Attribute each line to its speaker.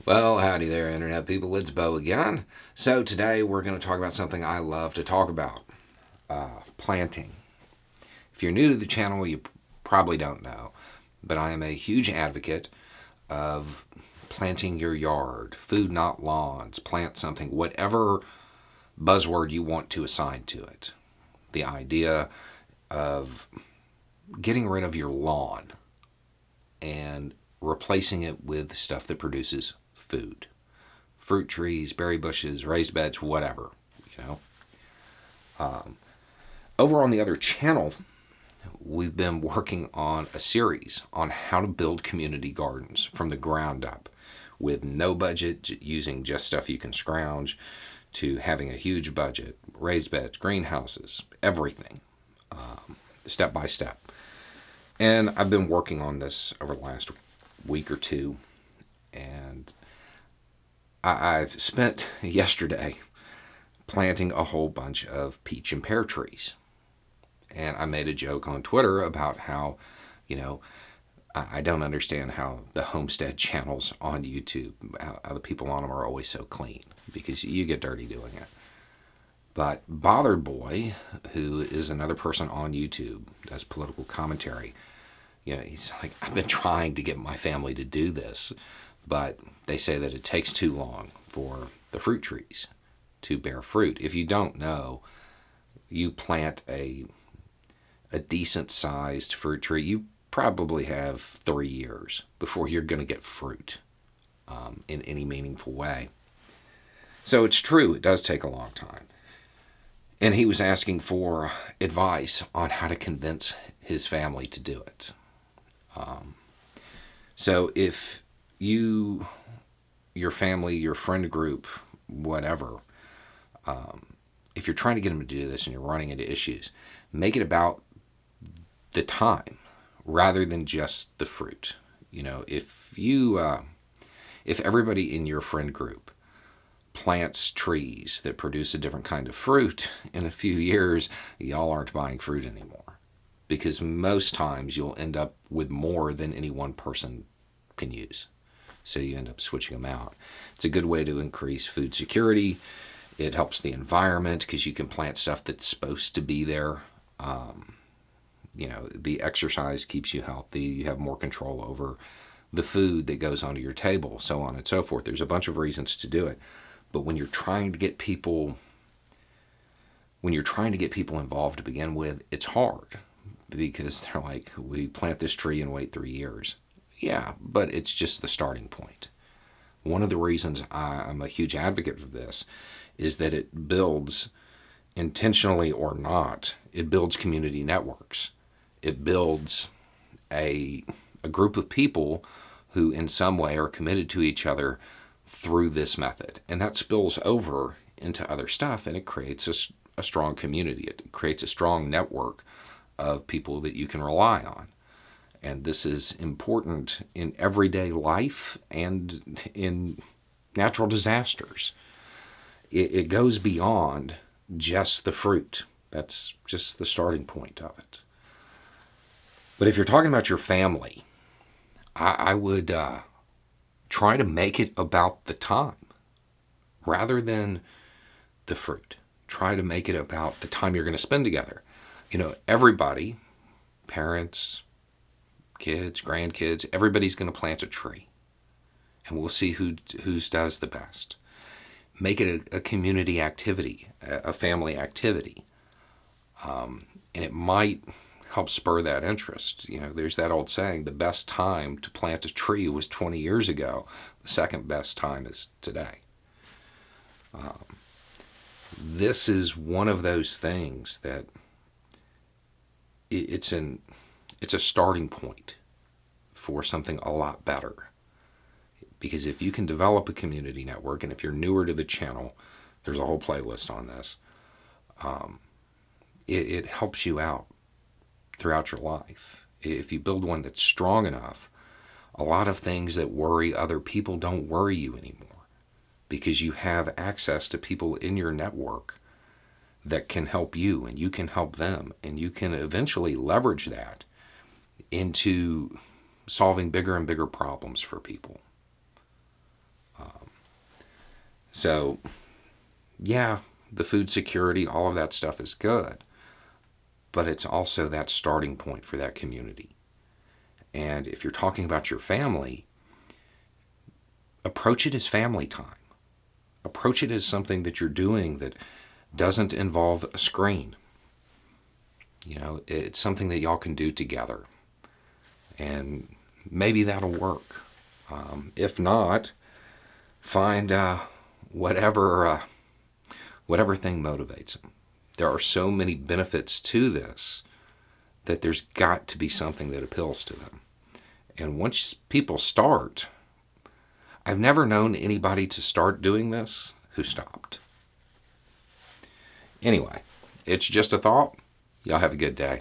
Speaker 1: Well, howdy there, Internet people. It's Bo again. So, today we're going to talk about something I love to talk about planting. If you're new to the channel, you probably don't know, but I am a huge advocate of planting your yard, food, not lawns, plant something, whatever buzzword you want to assign to it. The idea of getting rid of your lawn and replacing it with stuff that produces food. Fruit trees, berry bushes, raised beds, whatever, you know. Over on the other channel, we've been working on a series on how to build community gardens from the ground up with no budget, using just stuff you can scrounge, to having a huge budget, raised beds, greenhouses, everything, step by step. And I've been working on this over the last week or two, and I've spent yesterday planting a whole bunch of peach and pear trees. And I made a joke on Twitter about how, you know, I don't understand how the homestead channels on YouTube, how the people on them are always so clean, because you get dirty doing it. But Bothered Boy, who is another person on YouTube, does political commentary. He's like, I've been trying to get my family to do this, but they say that it takes too long for the fruit trees to bear fruit. If you don't know, you plant a decent sized fruit tree, you probably have 3 years before you're going to get fruit in any meaningful way. So it's true, it does take a long time. And he was asking for advice on how to convince his family to do it. So if you, your family, your friend group, whatever, if you're trying to get them to do this and you're running into issues, make it about the time rather than just the fruit. If everybody in your friend group plants trees that produce a different kind of fruit, in a few years, y'all aren't buying fruit anymore. Because most times you'll end up with more than any one person can use. So you end up switching them out. It's a good way to increase food security. It helps the environment because you can plant stuff that's supposed to be there. The exercise keeps you healthy. You have more control over the food that goes onto your table, so on and so forth. There's a bunch of reasons to do it. But when you're trying to get people involved to begin with, it's hard because they're like, we plant this tree and wait 3 years. Yeah, but it's just the starting point. One of the reasons I'm a huge advocate of this is that it builds, intentionally or not, it builds community networks. It builds a group of people who in some way are committed to each other through this method. And that spills over into other stuff, and it creates a strong community. It creates a strong network of people that you can rely on. And this is important in everyday life and in natural disasters. It goes beyond just the fruit. That's just the starting point of it. But if you're talking about your family, I would try to make it about the time rather than the fruit. Try to make it about the time you're going to spend together. Everybody, parents, kids, grandkids, everybody's going to plant a tree. And we'll see whose does the best. Make it a community activity, a family activity. And it might help spur that interest. There's that old saying, the best time to plant a tree was 20 years ago. The second best time is today. This is one of those things that it's a starting point for something a lot better. Because if you can develop a community network, and if you're newer to the channel, there's a whole playlist on this, it helps you out throughout your life. If you build one that's strong enough, a lot of things that worry other people don't worry you anymore, because you have access to people in your network that can help you, and you can help them, and you can eventually leverage that into solving bigger and bigger problems for people. So, yeah, the food security, all of that stuff is good, but it's also that starting point for that community. And if you're talking about your family, approach it as family time. Approach it as something that you're doing that doesn't involve a screen. It's something that y'all can do together. And maybe that'll work. If not, find whatever thing motivates them. There are so many benefits to this that there's got to be something that appeals to them. And once people start, I've never known anybody to start doing this who stopped. Anyway, it's just a thought. Y'all have a good day.